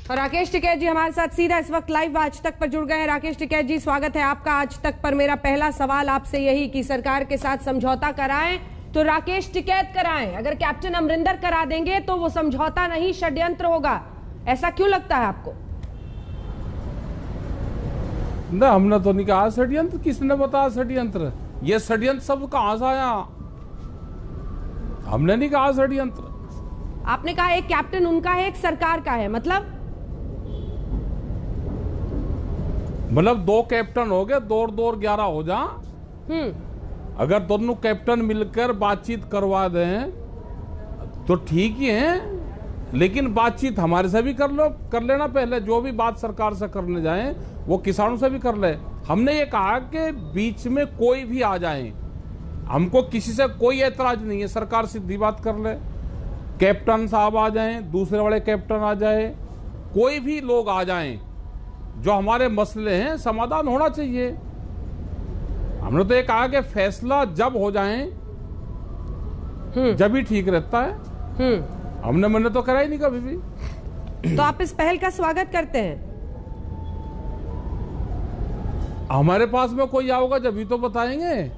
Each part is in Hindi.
और राकेश टिकैत जी हमारे साथ सीधा इस वक्त लाइव आज तक पर जुड़ गए हैं। राकेश टिकैत जी, स्वागत है आपका आज तक पर। मेरा पहला सवाल आपसे यही कि सरकार के साथ समझौता कराएं तो राकेश टिकैत कराएं, अगर कैप्टन अमरिंदर करा देंगे तो वो समझौता नहीं षड्यंत्र होगा, ऐसा क्यों लगता है आपको? ना, हमने तो नहीं कहा षड्यंत्र। किसने बताया षड्यंत्र? ये षड्यंत्र सब कहां से आया? हमने नहीं कहा षड्यंत्र। आपने कहा एक कैप्टन उनका है, एक सरकार का है, मतलब दो कैप्टन हो गए, 2 और 2 11 हो जा। अगर दोनों कैप्टन मिलकर बातचीत करवा दें तो ठीक ही है, लेकिन बातचीत हमारे से भी कर लेना। पहले जो भी बात सरकार से करने जाएं वो किसानों से भी कर ले। हमने ये कहा कि बीच में कोई भी आ जाए, हमको किसी से कोई ऐतराज नहीं है। सरकार सीधी बात कर ले, कैप्टन साहब आ जाएं, दूसरे बड़े कैप्टन आ जाए, कोई भी लोग आ जाएं, जो हमारे मसले हैं समाधान होना चाहिए। हमने तो ये कहा कि फैसला जब हो जाए जब ही ठीक रहता है। हमने तो करा ही नहीं कभी भी। तो आप इस पहल का स्वागत करते हैं? हमारे पास में कोई आओगा जब ही तो बताएंगे।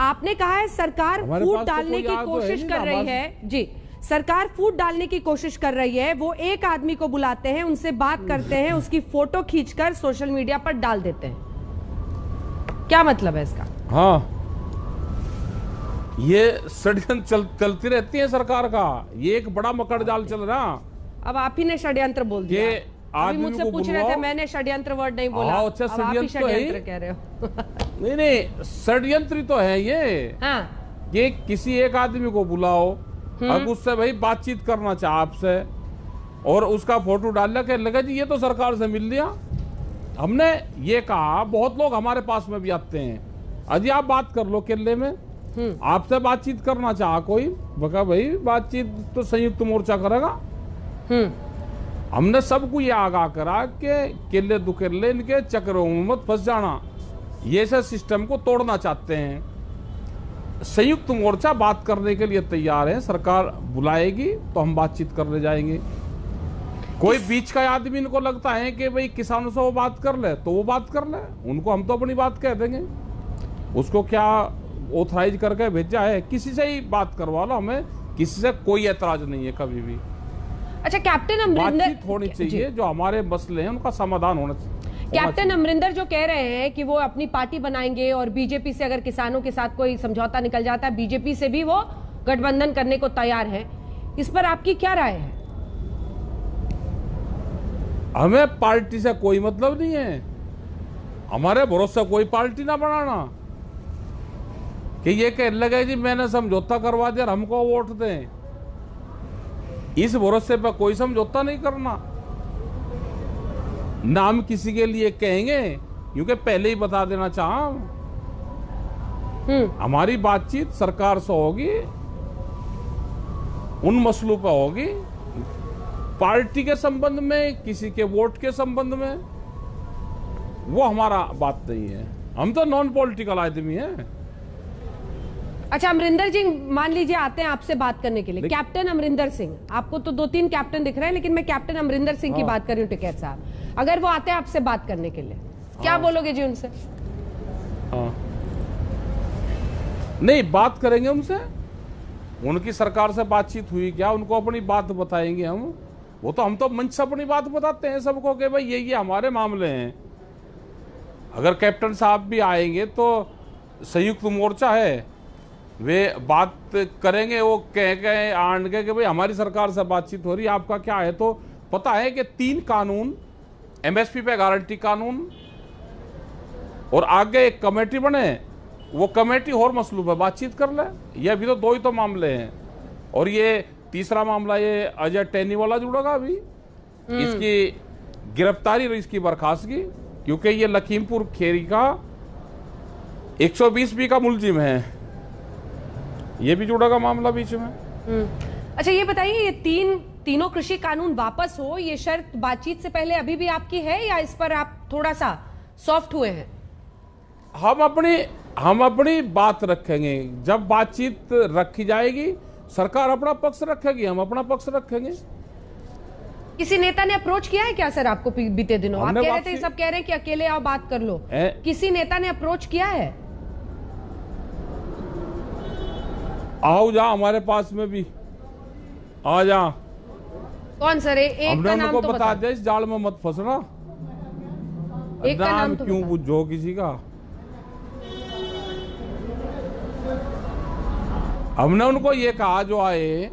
आपने कहा है सरकार फूट डालने की कोशिश कर रही है। जी, सरकार फूट डालने की कोशिश कर रही है। वो एक आदमी को बुलाते हैं, उनसे बात करते हैं, उसकी फोटो खींचकर सोशल मीडिया पर डाल देते हैं। क्या मतलब है इसका? हाँ, ये षड्यंत्र चलती रहती है सरकार का। ये एक बड़ा मकड़ जाल चल रहा। अब आप ही ने षड्यंत्र बोल दिया। अभी मुझसे पूछ रहे थे, मैंने षड्यंत्र वर्ड नहीं बोला। अच्छा, अब आप ही षड्यंत्र कह रहे हो। नहीं, षड्यंत्र तो है ये। हाँ। ये किसी एक आदमी को बुलाओ, अब उससे भाई बातचीत करना चाह आपसे, और उसका फोटो डाल के लगा जी ये तो सरकार से मिल लिया। हमने ये कहा, बहुत लोग हमारे पास में भी आते हैं, अजी आप बात कर लो केले में, आपसे बातचीत करना चाह कोई, बका भाई बातचीत तो संयुक्त मोर्चा करेगा। हमने सबको ये आगाह करा कि केले दुकेले इनके चक्रों में मत फंस जाना, ये सब सिस्टम को तोड़ना चाहते हैं। संयुक्त मोर्चा बात करने के लिए तैयार है, सरकार बुलाएगी तो हम बातचीत करने जाएंगे। कोई बीच का आदमी इनको लगता है कि भाई किसानों से वो बात कर ले तो वो बात कर ले, उनको हम तो अपनी बात कह देंगे। उसको क्या ऑथराइज करके भेजा है, किसी से ही बात करवा लो, हमें किसी से कोई ऐतराज नहीं है कभी भी। अच्छा, कैप्टन अमरिंदर बातचीत होनी चाहिए, जो हमारे मसले हैं उनका समाधान होना चाहिए। कैप्टन अमरिंदर जो कह रहे हैं कि वो अपनी पार्टी बनाएंगे और बीजेपी से अगर किसानों के साथ कोई समझौता निकल जाता है, बीजेपी से भी वो गठबंधन करने को तैयार है, इस पर आपकी क्या राय है? हमें पार्टी से कोई मतलब नहीं है। हमारे भरोसे कोई पार्टी ना बनाना कि ये कह लगे जी मैंने समझौता करवा दिया, हमको वोट दें। इस भरोसे पर कोई समझौता नहीं करना। नाम किसी के लिए कहेंगे क्योंकि पहले ही बता देना चाहा, हमारी बातचीत सरकार से होगी, उन मसलों पर होगी, पार्टी के संबंध में, किसी के वोट के संबंध में, वो हमारा बात नहीं है। हम तो नॉन पॉलिटिकल आदमी हैं। अच्छा, अमरिंदर जी मान लीजिए आते हैं आपसे बात करने के लिए, कैप्टन अमरिंदर सिंह, आपको तो 2-3 कैप्टन दिख रहे हैं, लेकिन मैं कैप्टन अमरिंदर सिंह की बात कर रही हूँ। टिकैत साहब, अगर वो आते हैं आपसे बात करने के लिए, क्या बोलोगे जी उनसे? नहीं, बात करेंगे उनसे, उनकी सरकार से बातचीत हुई क्या, उनको अपनी बात बताएंगे हम। वो तो हम तो मंच से अपनी बात बताते हैं सबको कि भाई ये हमारे मामले हैं। अगर कैप्टन साहब भी आएंगे तो संयुक्त मोर्चा है, वे बात करेंगे, वो कह आन के कि भाई हमारी सरकार से बातचीत हो रही है, आपका क्या है। तो पता है कि 3 कानून, एमएसपी पे गारंटी कानून, और आगे एक कमेटी बने, वो कमेटी और मसलों पर बातचीत कर ले। ये अभी तो 2 ही तो मामले हैं, और ये तीसरा मामला ये अजय टैनी वाला जुड़ेगा अभी, इसकी गिरफ्तारी और इसकी बर्खास्तगी, क्योंकि ये लखीमपुर खेरी का 120B का मुलजिम है, ये भी जुड़ेगा मामला बीच में। अच्छा, ये बताइए, ये तीनों कृषि कानून वापस हो, ये शर्त बातचीत से पहले अभी भी आपकी है या इस पर आप थोड़ा सा सॉफ्ट हुए हैं? हम अपनी बात रखेंगे, जब बातचीत रखी जाएगी सरकार अपना पक्ष रखेगी, हम अपना पक्ष रखेंगे। किसी नेता ने अप्रोच किया है क्या सर आपको बीते दिनों? आप कह रहे थे, सब कह रहे हैं कि अकेले आओ बात कर लो। किसी नेता ने अप्रोच किया है? आओ जा हमारे पास में भी आ जा। कौन सर? एक का नाम तो बता दे, इस जाल में मत फंसना। एक का नाम तो क्यों पूछो किसी का? हमने उनको ये कहा जो आए,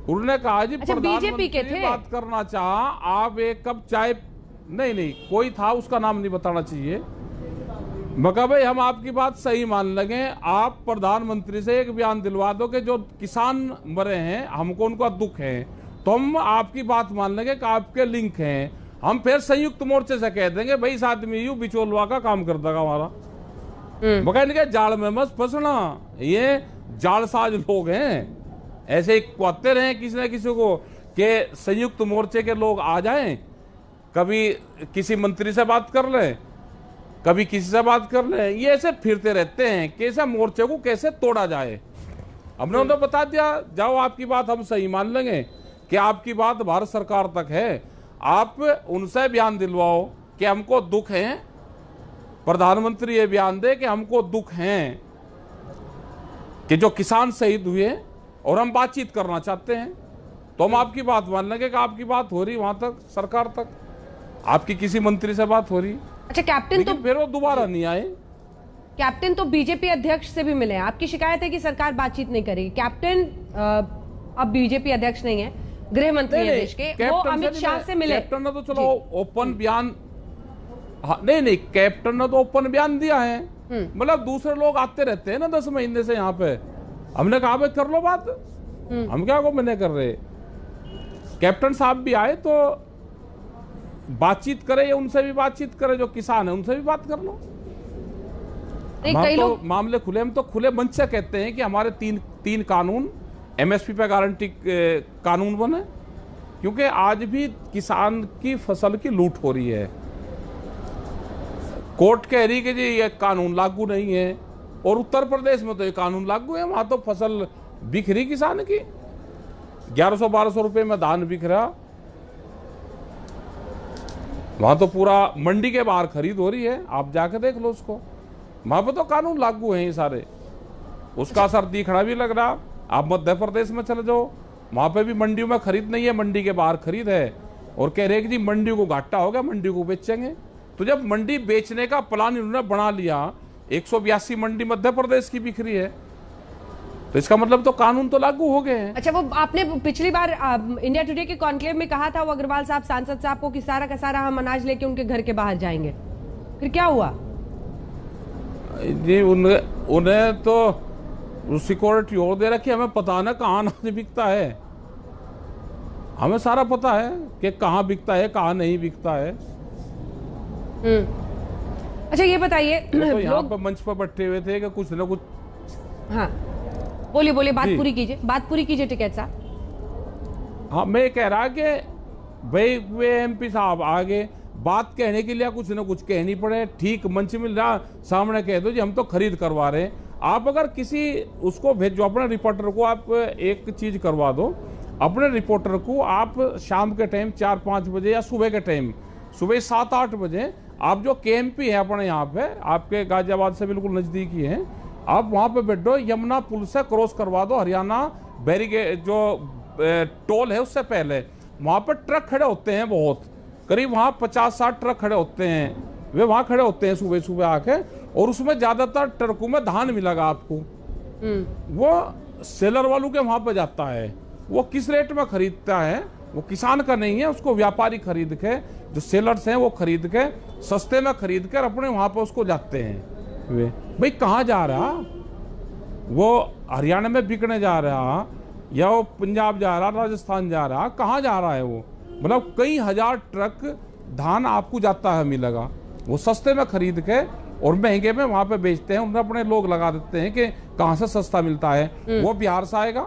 उन्होंने कहा जी बीजेपी के थे, बात करना चाह आप एक कप चाय। नहीं कोई था, उसका नाम नहीं बताना चाहिए। मैं कहा भाई हम आपकी बात सही मान लगे, आप प्रधानमंत्री से एक बयान दिलवा दो कि जो किसान मरे हैं हमको उनका दुख है, तो हम आपकी बात मान लेंगे कि आपके लिंक हैं। हम फिर संयुक्त मोर्चे से कह देंगे भाई इस आदमी यू बिचौलवा का काम कर देगा हमारा। मगर जाल में मत फंसना, ये जालसाज लोग हैं, ऐसे ही कहते रहे किसी न किसी को कि संयुक्त मोर्चे के लोग आ जाएं, कभी किसी मंत्री से बात कर लें, कभी किसी से बात कर लें, ये ऐसे फिरते रहते हैं कि ऐसे मोर्चे को कैसे तोड़ा जाए। हमने उन्हें बता दिया, जाओ आपकी बात हम सही मान लेंगे कि आपकी बात भारत सरकार तक है, आप उनसे बयान दिलवाओ कि हमको दुख है, प्रधानमंत्री ये बयान दे कि हमको दुख है कि जो किसान शहीद हुए और हम बातचीत करना चाहते हैं, तो हम आपकी बात मान लेंगे कि आपकी बात हो रही वहां तक, सरकार तक, आपकी किसी मंत्री से बात हो रही। अच्छा कैप्टन, तो फिर वो दोबारा नहीं आए। कैप्टन तो बीजेपी अध्यक्ष से भी मिले, आपकी शिकायत है कि सरकार बातचीत नहीं करेगी। कैप्टन अब बीजेपी अध्यक्ष नहीं है, गृह मंत्री है देश के, वो अमित शाह से मिले। कैप्टन ने तो चलो ओपन बयान, नहीं कैप्टन ने तो ओपन बयान दिया है, मतलब दूसरे लोग आते रहते हैं ना 10 महीने से यहाँ पे। हमने कहा भाई कर लो बात, हम क्या को मैंने कर रहे। कैप्टन साहब भी आए तो बातचीत करे, या उनसे भी बातचीत करे, जो किसान है उनसे भी बात कर लो। हम तो मामले खुले, हम तो खुले मंच से कहते हैं कि हमारे तीन कानून एमएसपी पे गारंटी कानून बने, क्योंकि आज भी किसान की फसल की लूट हो रही है। कोर्ट कह रही कि जी ये कानून लागू नहीं है, और उत्तर प्रदेश में तो ये कानून लागू है, वहां तो फसल बिक रही किसान की, 1100-1200 रुपए में धान बिक रहा, वहां तो पूरा मंडी के बाहर खरीद हो रही है, आप जाके देख लो उसको, वहां पर तो कानून लागू हैं ये सारे, उसका असर दिखना भी लग रहा। आप मध्य प्रदेश में चले जाओ, वहां पे भी मंडियों में खरीद नहीं है, मंडी के बाहर खरीद है, और कह रहे हैं कि जी मंडी को घाटा हो गया, मंडी को बेचेंगे। तो जब मंडी बेचने का प्लान इन्होंने बना लिया, 182 मंडी मध्य प्रदेश की बिक रही है, तो इसका मतलब तो कानून तो लागू हो गए हैं। अच्छा, वो आपने पिछली बार इंडिया टुडे के कॉन्क्लेव में कहा था, वो अग्रवाल साहब सांसद साहब को, कि सारा का सारा हम अनाज लेके उनके घर के बाहर जाएंगे, फिर क्या हुआ जी? उन्हें तो सिक्योरिटी और दे रखी, हमें पता ना कहाँ अनाज बिकता है, हमें सारा पता है कि कहाँ बिकता है कहाँ नहीं बिकता है। अच्छा ये बताइए, तो यहाँ पर मंच पर बैठे हुए थे कि कुछ ना कुछ। हाँ बोलिए, बात पूरी कीजिए टिकैत साहब। हाँ, मैं कह रहा कि भाई वे एमपी साहब आगे बात कहने के लिए कुछ ना कुछ कहनी पड़े, ठीक मंच मिल रहा, सामने कह दो जी हम तो खरीद करवा रहे हैं। आप अगर किसी उसको भेजो, अपने रिपोर्टर को आप एक चीज करवा दो, अपने रिपोर्टर को आप शाम के टाइम 4-5 बजे या सुबह के टाइम, सुबह 7-8 बजे, आप जो केएमपी है अपने यहाँ पे, आपके गाजियाबाद से बिल्कुल नजदीकी है, आप वहाँ पे बैठो, यमुना पुल से क्रॉस करवा दो, हरियाणा बैरिकेड जो टोल है उससे पहले, वहाँ पर ट्रक खड़े होते हैं बहुत, करीब वहाँ 50-60 ट्रक खड़े होते हैं, वे वहाँ खड़े होते हैं सुबह सुबह आके, और उसमें ज्यादातर ट्रकों में धान मिलेगा आपको। वो सेलर वालों के वहां पर जाता है, वो किस रेट में खरीदता है, वो किसान का नहीं है, उसको व्यापारी खरीद के, जो सेलर्स हैं वो खरीद के सस्ते में खरीद कर अपने वहां पर उसको जाते हैं। वे भाई कहाँ जा रहा, वो हरियाणा में बिकने जा रहा, या वो पंजाब जा रहा, राजस्थान जा रहा, कहाँ जा रहा है वो? मतलब कई हजार ट्रक धान आपको जाता है मिलेगा, वो सस्ते में खरीद के और महंगे में वहां पे बेचते हैं, उन्हें अपने लोग लगा देते हैं कि कहां से सस्ता मिलता है। वो बिहार से आएगा,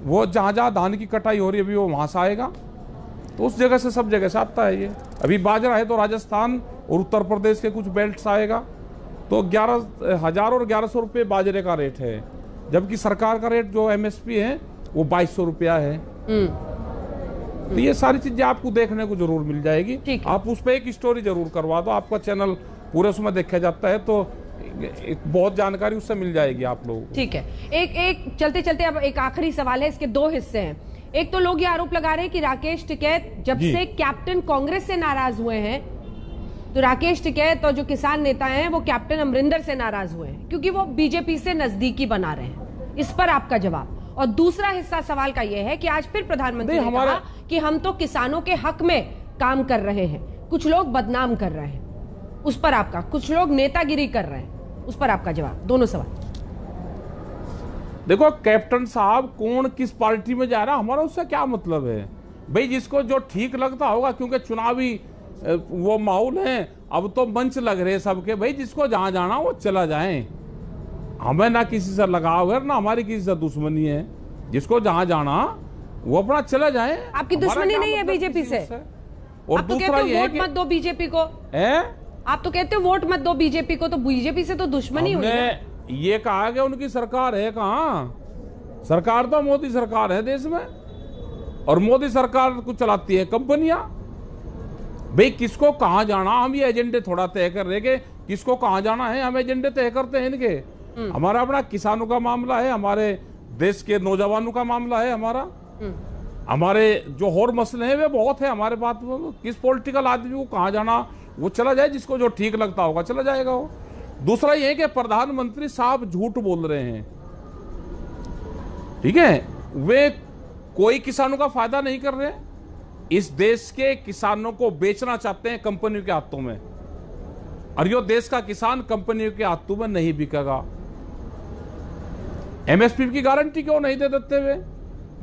वो जहां जहां धान की कटाई हो रही है अभी वो वहां से आएगा, तो उस जगह से सब जगह से आता है। ये अभी बाजरा है तो राजस्थान और उत्तर प्रदेश के कुछ बेल्ट से आएगा, तो 11,000 और 1100 रुपये बाजरे का रेट है, जबकि सरकार का रेट जो एमएसपी है वो 2200 रुपया है। तो ये सारी चीजें आपको देखने को जरूर मिल जाएगी। ठीक है। आप उस पर एक स्टोरी जरूर करवा दो, आपका चैनल पूरे उसमें देखा जाता है, तो एक बहुत जानकारी उससे मिल जाएगी आप लोगों को। ठीक है। एक चलते चलते अब एक आखिरी सवाल है, इसके दो हिस्से हैं। एक तो लोग ये आरोप लगा रहे हैं कि राकेश टिकैत जब से कैप्टन कांग्रेस से नाराज हुए हैं, तो राकेश टिकैत और जो किसान नेता हैं वो कैप्टन अमरिंदर से नाराज हुए हैं क्योंकि वो बीजेपी से नजदीकी बना रहे हैं। इस पर आपका जवाब। और दूसरा हिस्सा सवाल का यह है कि आज फिर प्रधानमंत्री ने कहा कि हम तो किसानों के हक में काम कर रहे हैं, कुछ लोग बदनाम कर रहे हैं, उस पर आपका, कुछ लोग नेतागिरी कर रहे हैं, उस पर आपका जवाब। दोनों सवाल। देखो कैप्टन साहब कौन किस पार्टी में जा रहा है हमारा उससे क्या मतलब है भाई, जिसको जो ठीक लगता होगा, क्योंकि चुनावी वो माहौल है, अब तो मंच लग रहे सबके, भाई जिसको जहां जाना वो चला जाए, हमें ना किसी से लगाव है ना हमारी किसी से दुश्मनी है, जिसको जहां जाना वो अपना चला जाए। आपकी दुश्मनी नहीं है बीजेपी से? और दूसरा ये वोट मत दो बीजेपी को, आप तो कहते हो वोट मत दो बीजेपी को, तो बीजेपी से तो दुश्मनी हुई ना? ये कहा कि उनकी सरकार है, कहां सरकार? तो मोदी सरकार है देश में, और मोदी सरकार को चलाती है कंपनियां। भाई किसको कहां जाना, हम ये एजेंडे थोड़ा तय कर रहे कि किसको कहां जाना है, हम एजेंडे तय करते हैं इनके। हमारा अपना किसानों का मामला है, हमारे देश के नौजवानों का मामला है, हमारे जो और मसले हैं वे बहुत है हमारे बात में। किस पॉलिटिकल आदमी को कहां जाना वो चला जाए, जिसको जो ठीक लगता होगा चला जाएगा वो। दूसरा ये कि प्रधानमंत्री साहब झूठ बोल रहे हैं, ठीक है, वे कोई किसानों का फायदा नहीं कर रहे, इस देश के किसानों को बेचना चाहते हैं कंपनियों के हाथों में, और यो देश का किसान कंपनियों के हाथों में नहीं बिकेगा। एमएसपी की गारंटी क्यों नहीं दे देते हुए?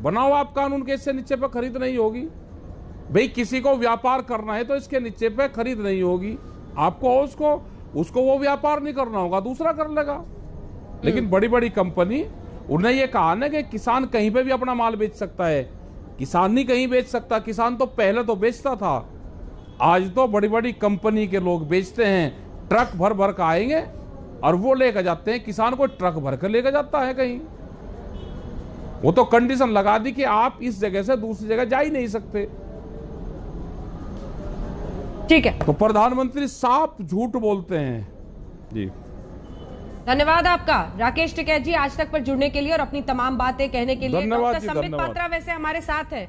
बनाओ आप कानून के, इससे नीचे पे खरीद नहीं होगी। भाई किसी को व्यापार करना है तो इसके नीचे पे खरीद नहीं होगी, आपको उसको वो व्यापार नहीं करना होगा, दूसरा कर लेगा। लेकिन बड़ी बड़ी कंपनी, उन्हें ये कहा ना कि किसान कहीं पे भी अपना माल बेच सकता है। किसान नहीं कहीं बेच सकता, किसान तो पहले तो बेचता था, आज तो बड़ी बड़ी कंपनी के लोग बेचते हैं। ट्रक भर भर कर आएंगे और वो लेकर जाते हैं, किसान को ट्रक भर कर लेकर जाता है कहीं। वो तो कंडीशन लगा दी कि आप इस जगह से दूसरी जगह जा ही नहीं सकते। ठीक है, तो प्रधानमंत्री साफ झूठ बोलते हैं जी। धन्यवाद आपका राकेश टिकैत जी, आज तक पर जुड़ने के लिए और अपनी तमाम बातें कहने के लिए। धन्यवाद डॉक्टर जी, संबित धन्यवाद। पात्रा वैसे हमारे साथ है।